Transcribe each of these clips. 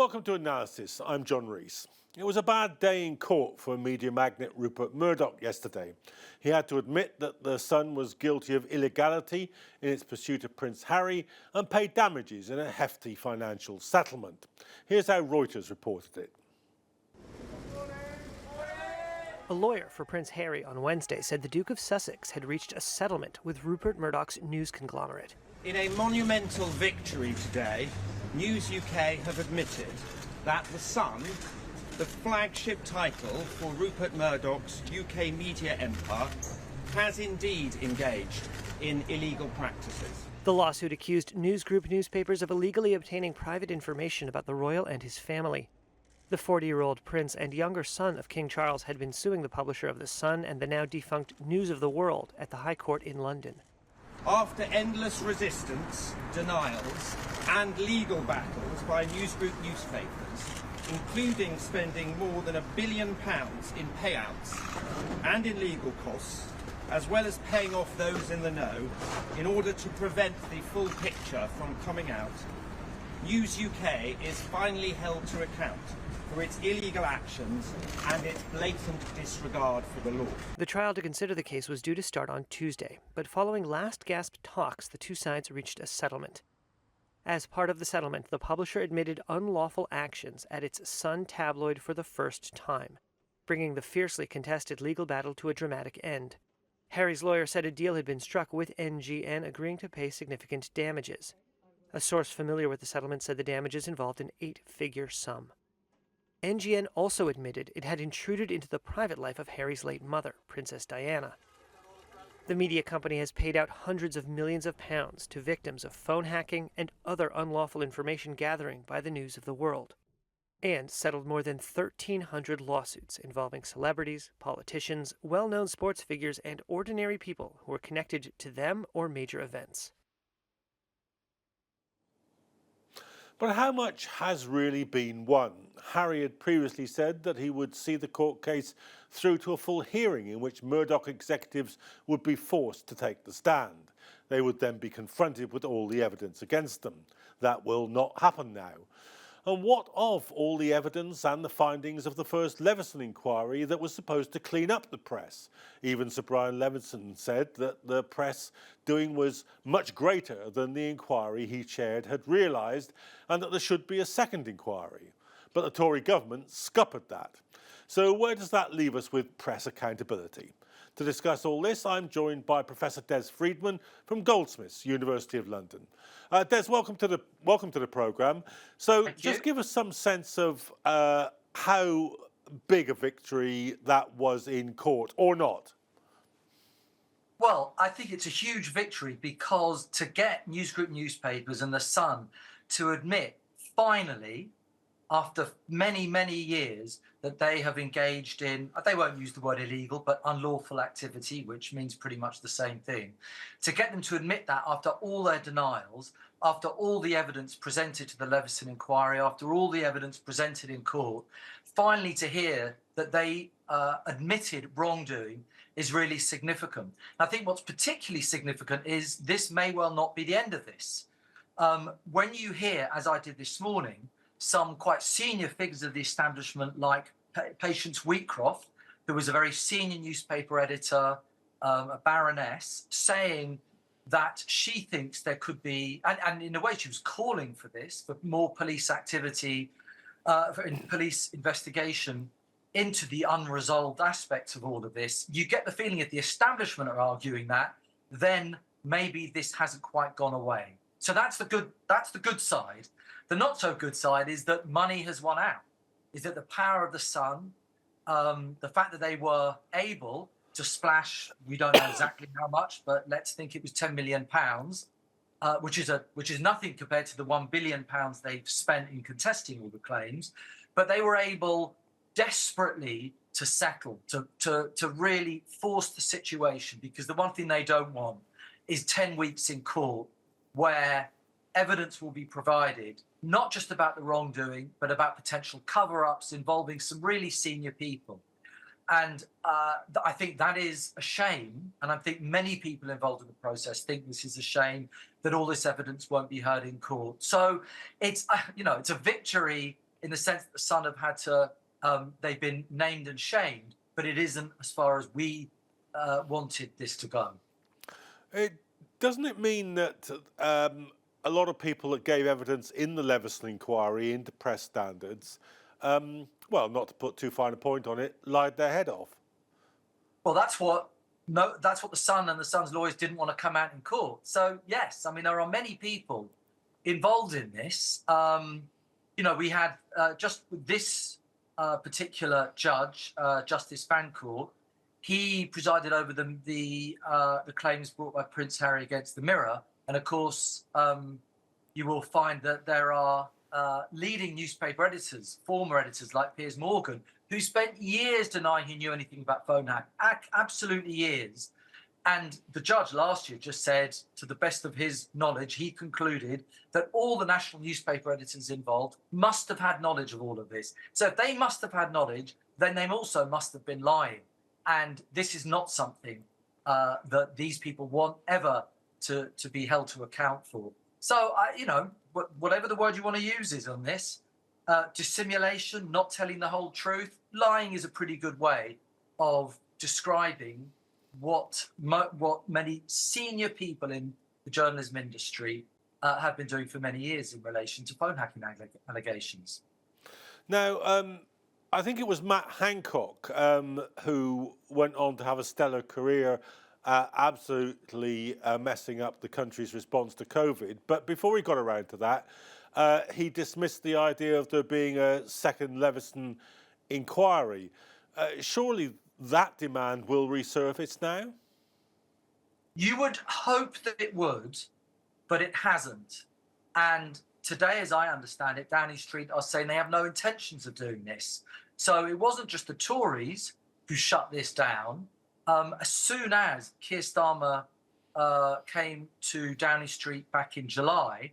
Welcome to Analysis. I'm John Rees. It was a bad day in court for media magnate Rupert Murdoch yesterday. He had to admit that the Sun was guilty of illegality in its pursuit of Prince Harry and pay damages in a hefty financial settlement. Here's how Reuters reported it. A lawyer for Prince Harry on Wednesday said the Duke of Sussex had reached a settlement with Rupert Murdoch's news conglomerate. In a monumental victory today, News UK have admitted that The Sun, the flagship title for Rupert Murdoch's UK media empire, has indeed engaged in illegal practices. The lawsuit accused News Group newspapers of illegally obtaining private information about the royal and his family. The 40-year-old prince and younger son of King Charles had been suing the publisher of The Sun and the now defunct News of the World at the High Court in London. After endless resistance, denials, and legal battles by News Group newspapers, including spending more than £1 billion in payouts and in legal costs, as well as paying off those in the know, in order to prevent the full picture from coming out, News UK is finally held to account for its illegal actions and its blatant disregard for the law. The trial to consider the case was due to start on Tuesday, but following last-gasp talks, the two sides reached a settlement. As part of the settlement, the publisher admitted unlawful actions at its Sun tabloid for the first time, bringing the fiercely contested legal battle to a dramatic end. Harry's lawyer said a deal had been struck with NGN agreeing to pay significant damages. A source familiar with the settlement said the damages involved an 8-figure sum. NGN also admitted it had intruded into the private life of Harry's late mother, Princess Diana. The media company has paid out hundreds of millions of pounds to victims of phone hacking and other unlawful information gathering by the News of the World, and settled more than 1,300 lawsuits involving celebrities, politicians, well-known sports figures, and ordinary people who were connected to them or major events. But how much has really been won? Harry had previously said that he would see the court case through to a full hearing in which Murdoch executives would be forced to take the stand. They would then be confronted with all the evidence against them. That will not happen now. And what of all the evidence and the findings of the first Leveson inquiry that was supposed to clean up the press? Even Sir Brian Leveson said that the press doing was much greater than the inquiry he chaired had realised, and that there should be a second inquiry. But the Tory government scuppered that. So where does that leave us with press accountability? To discuss all this, I'm joined by Professor Des Freedman from Goldsmiths, University of London. Des, welcome to the programme. So just give us some sense of how big a victory that was in court, or not. Well, I think it's a huge victory because to get News Group newspapers and The Sun to admit, finally, after many, many years, that they have engaged in, they won't use the word illegal, but unlawful activity, which means pretty much the same thing. To get them to admit that after all their denials, after all the evidence presented to the Leveson inquiry, after all the evidence presented in court, finally to hear that they admitted wrongdoing is really significant. I think what's particularly significant is this may well not be the end of this. When you hear, as I did this morning, some quite senior figures of the establishment like Patience Wheatcroft, who was a very senior newspaper editor, a baroness, saying that she thinks there could be, and in a way she was calling for this, for more police activity, police investigation into the unresolved aspects of all of this. You get the feeling if the establishment are arguing that, then maybe this hasn't quite gone away. So that's the good side. The not so good side is that money has won out, is that the power of The Sun, the fact that they were able to splash, we don't know exactly how much, but let's think it was £10 million, which is nothing compared to the £1 billion they've spent in contesting all the claims. But they were able desperately to settle, to really force the situation, because the one thing they don't want is 10 weeks in court where evidence will be provided, not just about the wrongdoing, but about potential cover-ups involving some really senior people. And I think that is a shame. And I think many people involved in the process think this is a shame that all this evidence won't be heard in court. So it's, it's a victory in the sense that the Sun have had to, they've been named and shamed, but it isn't as far as we wanted this to go. Doesn't it mean that a lot of people that gave evidence in the Leveson inquiry into press standards, well, not to put too fine a point on it, lied their head off? Well, that's what the Sun and the Sun's lawyers didn't want to come out in court. So yes, I mean there are many people involved in this. We had just this particular judge, Justice Fancourt. He presided over the claims brought by Prince Harry against the Mirror, and of course, you will find that there are leading newspaper editors, former editors like Piers Morgan, who spent years denying he knew anything about phone hack, absolutely years. And the judge last year just said, to the best of his knowledge, he concluded that all the national newspaper editors involved must have had knowledge of all of this. So if they must have had knowledge, then they also must have been lying. And this is not something that these people want ever to be held to account for. So, whatever the word you want to use is on this, dissimulation, not telling the whole truth, lying is a pretty good way of describing what many senior people in the journalism industry have been doing for many years in relation to phone hacking allegations. Now, I think it was Matt Hancock who went on to have a stellar career, absolutely messing up the country's response to COVID. But before he got around to that, he dismissed the idea of there being a second Leveson inquiry. Surely that demand will resurface now? You would hope that it would, but it hasn't. And today, as I understand it, Downing Street are saying they have no intentions of doing this. So it wasn't just the Tories who shut this down. As soon as Keir Starmer came to Downing Street back in July,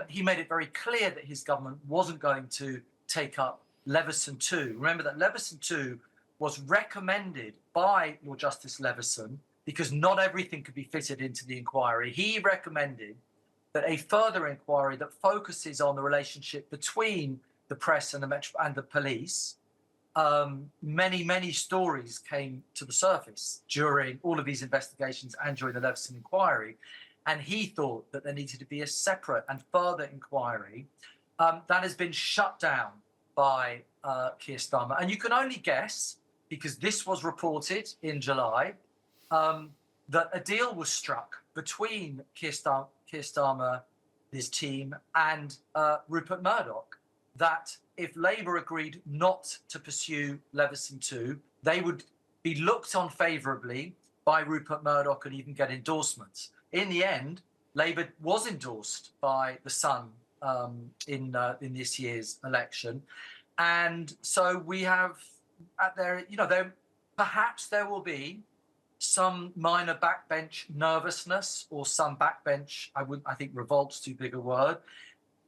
he made it very clear that his government wasn't going to take up Leveson 2. Remember that Leveson 2 was recommended by Lord Justice Leveson because not everything could be fitted into the inquiry. He recommended that a further inquiry that focuses on the relationship between the press and the police. Many stories came to the surface during all of these investigations and during the Leveson inquiry. And he thought that there needed to be a separate and further inquiry that has been shut down by Keir Starmer. And you can only guess, because this was reported in July, that a deal was struck between Keir Starmer, his team, and Rupert Murdoch, that if Labour agreed not to pursue Leveson 2, they would be looked on favourably by Rupert Murdoch and even get endorsements. In the end, Labour was endorsed by the Sun in this year's election. And so we have perhaps there will be some minor backbench nervousness or some backbench, I think revolt's too big a word.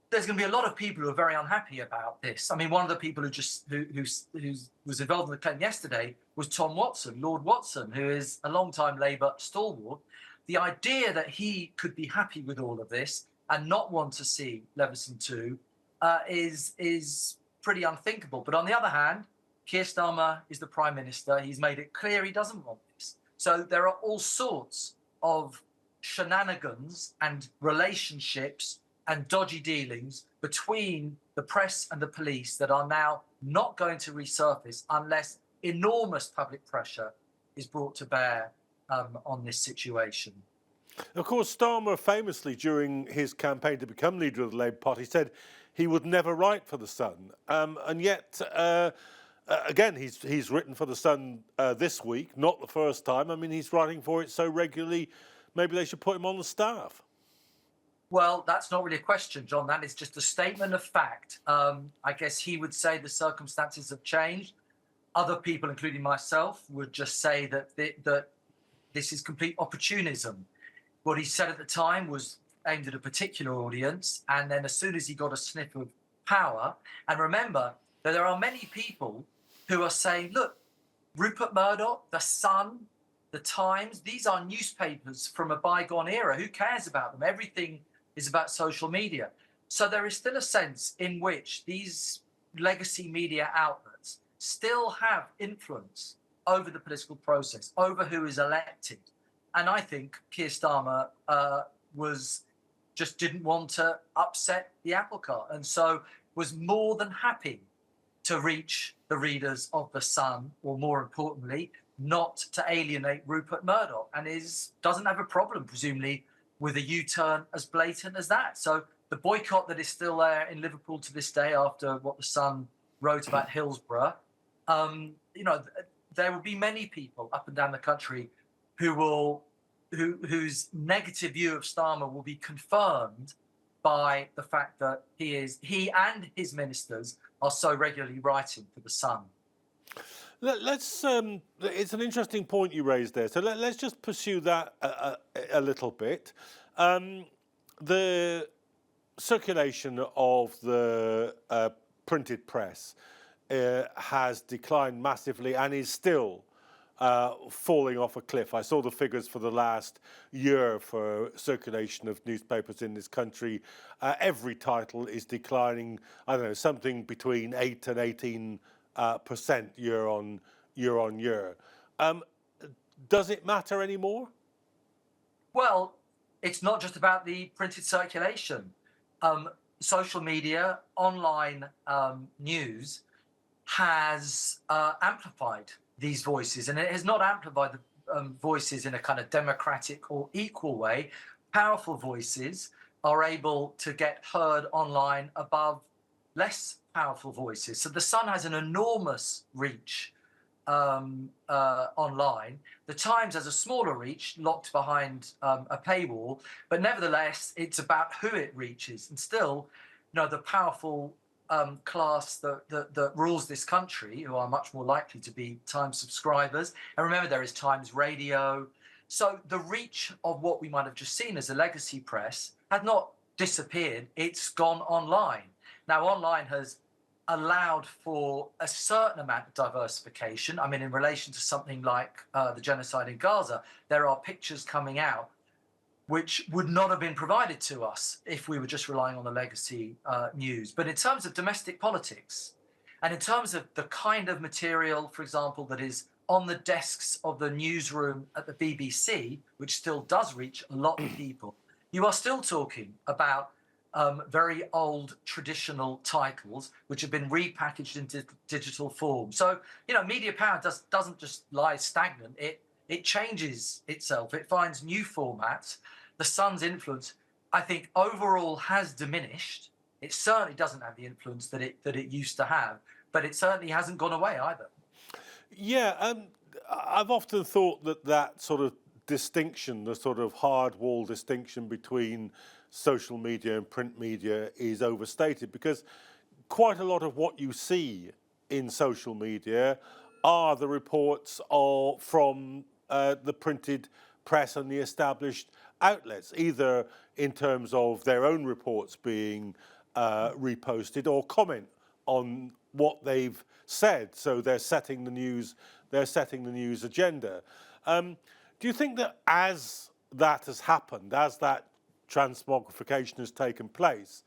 There's going to be a lot of people who are very unhappy about this. I mean, one of the people who was involved in the claim yesterday was Tom Watson, Lord Watson, who is a long-time Labour stalwart. The idea that he could be happy with all of this and not want to see Leveson 2 is pretty unthinkable. But on the other hand, Keir Starmer is the Prime Minister. He's made it clear he doesn't want this. So there are all sorts of shenanigans and relationships and dodgy dealings between the press and the police that are now not going to resurface unless enormous public pressure is brought to bear on this situation. Of course, Starmer famously, during his campaign to become leader of the Labour Party, said he would never write for The Sun. And yet, again, he's written for The Sun this week, not the first time. I mean, he's writing for it so regularly, maybe they should put him on the staff. Well, that's not really a question, John. That is just a statement of fact. I guess he would say the circumstances have changed. Other people, including myself, would just say that this is complete opportunism. What he said at the time was aimed at a particular audience, and then as soon as he got a sniff of power, and remember that there are many people who are saying, look, Rupert Murdoch, The Sun, The Times, these are newspapers from a bygone era. Who cares about them? Everything is about social media. So there is still a sense in which these legacy media outlets still have influence over the political process, over who is elected. And I think Keir Starmer didn't want to upset the apple cart, and so was more than happy to reach the readers of The Sun, or more importantly, not to alienate Rupert Murdoch, and doesn't have a problem, presumably, with a U-turn as blatant as that. So the boycott that is still there in Liverpool to this day after what The Sun wrote about Hillsborough, there will be many people up and down the country whose negative view of Starmer will be confirmed by the fact that he and his ministers are so regularly writing for The Sun. Let's. It's an interesting point you raised there. So let's just pursue that a little bit. The circulation of the printed press has declined massively and is still falling off a cliff. I saw the figures for the last year for circulation of newspapers in this country. Every title is declining, I don't know, something between 8 and 18% year on year. Does it matter anymore? Well, it's not just about the printed circulation. Social media, online news has amplified these voices, and it has not amplified the voices in a kind of democratic or equal way. Powerful voices are able to get heard online above less powerful voices. So The Sun has an enormous reach online. The Times has a smaller reach, locked behind a paywall, but nevertheless, it's about who it reaches. And still, the powerful class that rules this country, who are much more likely to be Times subscribers. And remember, there is Times Radio. So the reach of what we might have just seen as a legacy press has not disappeared. It's gone online. Now, online has allowed for a certain amount of diversification. I mean, in relation to something like the genocide in Gaza, there are pictures coming out which would not have been provided to us if we were just relying on the legacy news. But in terms of domestic politics, and in terms of the kind of material, for example, that is on the desks of the newsroom at the BBC, which still does reach a lot of people, you are still talking about very old traditional titles which have been repackaged into digital form. So, media power doesn't just lie stagnant. It changes itself. It finds new formats. The Sun's influence, I think, overall has diminished. It certainly doesn't have the influence that it used to have, but it certainly hasn't gone away either. Yeah, I've often thought that sort of distinction, the sort of hard wall distinction between social media and print media, is overstated, because quite a lot of what you see in social media are the reports from the printed press and the established outlets, either in terms of their own reports being reposted or comment on what they've said. So they're setting the news agenda. Do you think that as that has happened, as that transmogrification has taken place,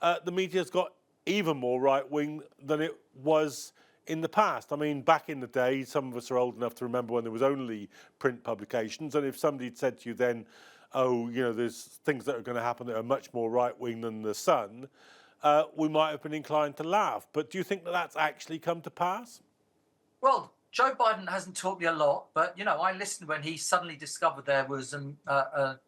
the media's got even more right-wing than it was in the past? I mean, back in the day, some of us are old enough to remember when there was only print publications, and if somebody had said to you then, there's things that are going to happen that are much more right-wing than The Sun, we might have been inclined to laugh. But do you think that that's actually come to pass? Well, Joe Biden hasn't taught me a lot, but, I listened when he suddenly discovered there was a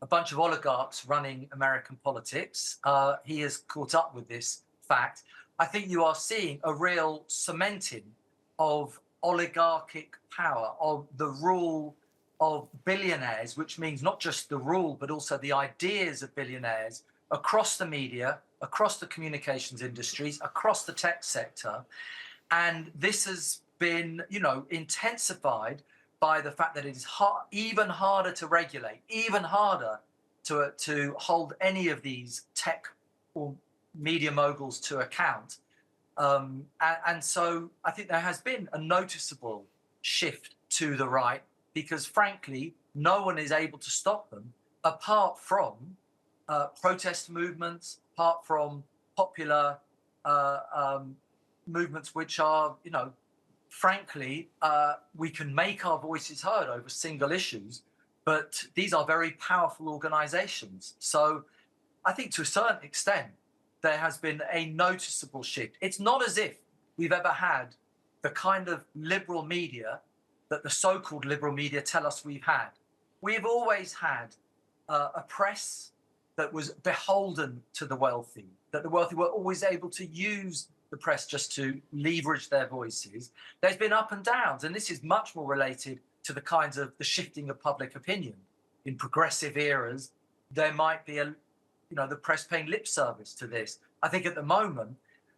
bunch of oligarchs running American politics. He has caught up with this fact. I think you are seeing a real cementing of oligarchic power, of the rule of billionaires, which means not just the rule, but also the ideas of billionaires across the media, across the communications industries, across the tech sector. And this has been, intensified by the fact that it is even harder to regulate, even harder to hold any of these tech or media moguls to account. And so I think there has been a noticeable shift to the right, because frankly, no one is able to stop them apart from protest movements, apart from popular movements which are, frankly, we can make our voices heard over single issues, but these are very powerful organizations. So I think to a certain extent, there has been a noticeable shift. It's not as if we've ever had the kind of liberal media that the so-called liberal media tell us we've had. We've always had a press that was beholden to the wealthy, that the wealthy were always able to use the press just to leverage their voices. There's been up and downs, and this is much more related to the kinds of the shifting of public opinion. In progressive eras, there might be the press paying lip service to this. I think at the moment,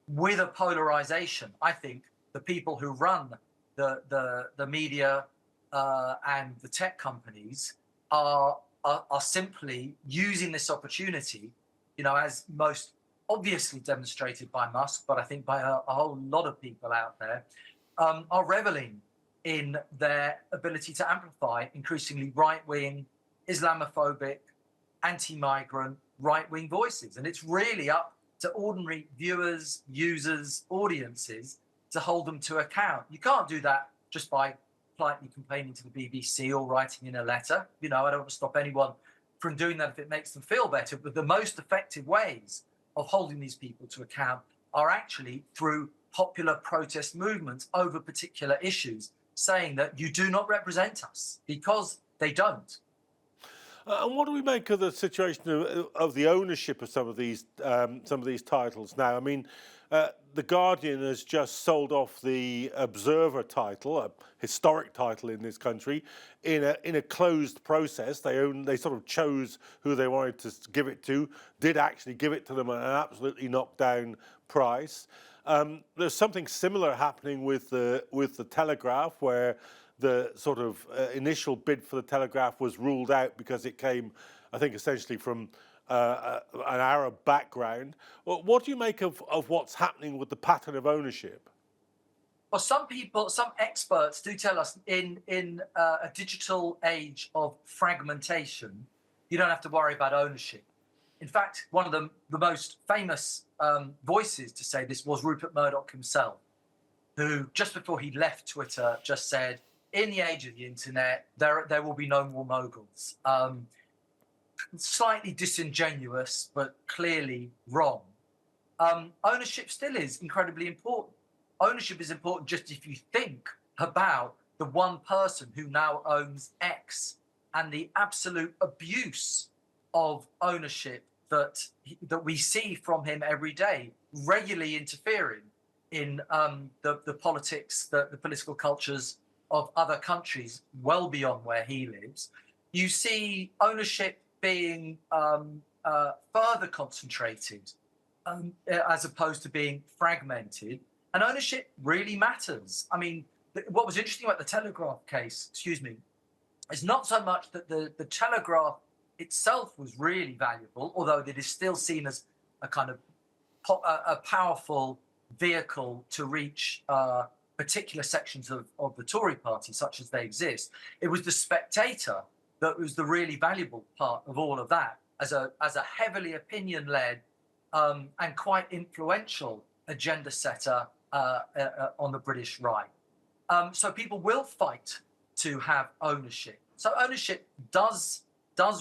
with a polarization, I think the people who run the media and the tech companies are simply using this opportunity, as most obviously demonstrated by Musk, but I think by a whole lot of people out there, are reveling in their ability to amplify increasingly right-wing, Islamophobic, anti-migrant, right-wing voices. And it's really up to ordinary viewers, users, audiences to hold them to account. You can't do that just by politely complaining to the BBC or writing in a letter. I don't want to stop anyone from doing that if it makes them feel better. But the most effective ways of holding these people to account are actually through popular protest movements over particular issues, saying that you do not represent us, because they don't. And what do we make of the situation of the ownership of some of these titles now? I mean, The Guardian has just sold off the Observer title, a historic title in this country, in a closed process. They sort of chose who they wanted to give it to, did actually give it to them at an absolutely knockdown price. There's something similar happening with the Telegraph, where the sort of initial bid for the Telegraph was ruled out because it came, I think, essentially from an Arab background. Well, what do you make of what's happening with the pattern of ownership? Well, some experts do tell us in a digital age of fragmentation, you don't have to worry about ownership. In fact, one of the most famous voices to say this was Rupert Murdoch himself, who just before he left Twitter just said, in the age of the internet, there will be no more moguls. Slightly disingenuous, but clearly wrong. Ownership still is incredibly important. Ownership is important just if you think about the one person who now owns X and the absolute abuse of ownership that we see from him every day, regularly interfering in the politics, the political cultures of other countries well beyond where he lives. You see ownership being further concentrated as opposed to being fragmented. And ownership really matters. I mean, what was interesting about the Telegraph case, is not so much that the Telegraph itself was really valuable, although it is still seen as a kind of a powerful vehicle to reach particular sections of the Tory party, such as they exist. It was the Spectator that was the really valuable part of all of that, as a heavily opinion-led and quite influential agenda setter on the British right. So people will fight to have ownership. So ownership does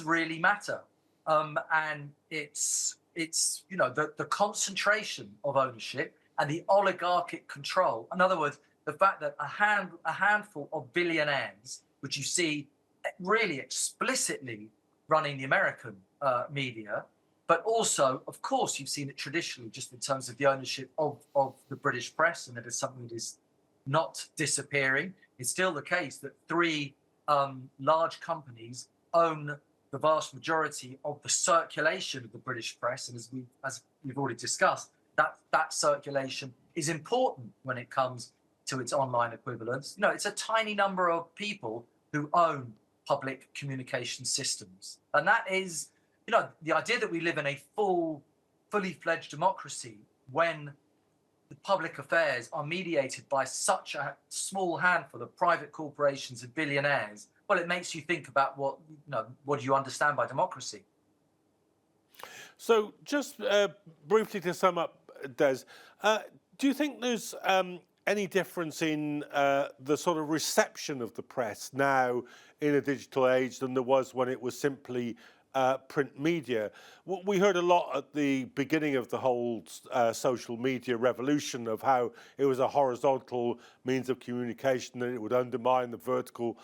really matter, and it's the concentration of ownership and the oligarchic control. In other words, the fact that a handful of billionaires, which you see really explicitly running the American media, but also, of course, you've seen it traditionally just in terms of the ownership of the British press, and it is something that is not disappearing. It's still the case that three large companies own the vast majority of the circulation of the British press, and as we've already discussed, that circulation is important when it comes to its online equivalents. It's a tiny number of people who own public communication systems, and that is, the idea that we live in a fully fledged democracy when the public affairs are mediated by such a small handful of private corporations and billionaires. Well, it makes you think about what do you understand by democracy? So just briefly to sum up, Des, Do you think there's any difference in the sort of reception of the press now in a digital age than there was when it was simply print media? We heard a lot at the beginning of the whole social media revolution of how it was a horizontal means of communication and it would undermine the vertical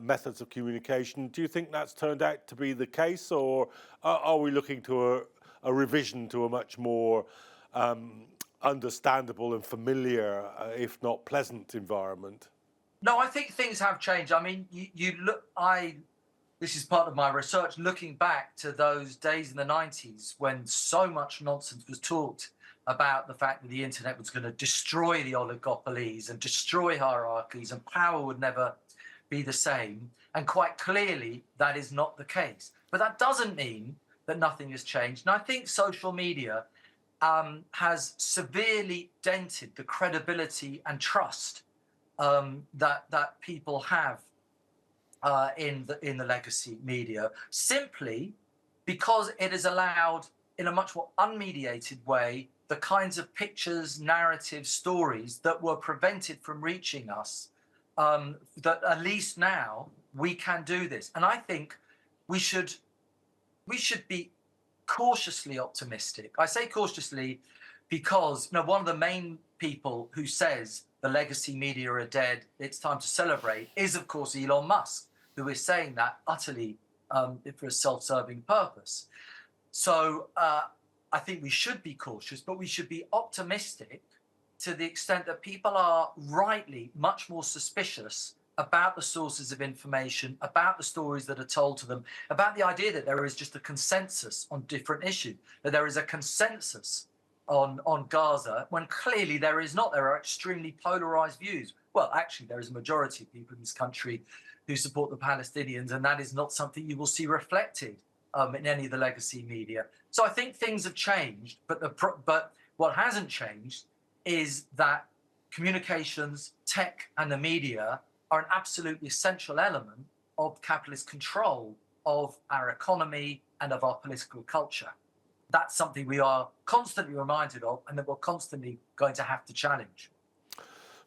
methods of communication. Do you think that's turned out to be the case, or are we looking to a revision to a much more understandable and familiar, if not pleasant, environment? No, I think things have changed. I mean, you look. This is part of my research, looking back to those days in the 90s when so much nonsense was talked about the fact that the internet was going to destroy the oligopolies and destroy hierarchies and power would never be the same. And quite clearly, that is not the case. But that doesn't mean that nothing has changed. And I think social media has severely dented the credibility and trust that people have in the legacy media, simply because it has allowed, in a much more unmediated way, the kinds of pictures, narratives, stories that were prevented from reaching us, that at least now we can do this. And I think we should be cautiously optimistic. I say cautiously because one of the main people who says the legacy media are dead, it's time to celebrate, is of course Elon Musk, who is saying that utterly for a self-serving purpose. So I think we should be cautious, but we should be optimistic to the extent that people are rightly much more suspicious about the sources of information, about the stories that are told to them, about the idea that there is just a consensus on different issues, that there is a consensus on Gaza, when clearly there is not. There are extremely polarized views. Well, actually, there is a majority of people in this country who support the Palestinians, and that is not something you will see reflected in any of the legacy media. So I think things have changed, but what hasn't changed is that communications, tech, and the media are an absolutely essential element of capitalist control of our economy and of our political culture. That's something we are constantly reminded of and that we're constantly going to have to challenge.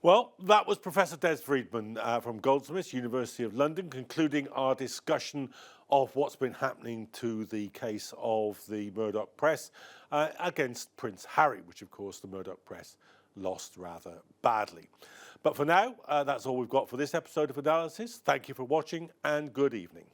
Well, that was Professor Des Freedman from Goldsmiths, University of London, concluding our discussion of what's been happening to the case of the Murdoch press against Prince Harry, which of course the Murdoch press lost rather badly. But for now, that's all we've got for this episode of Analysis. Thank you for watching and good evening.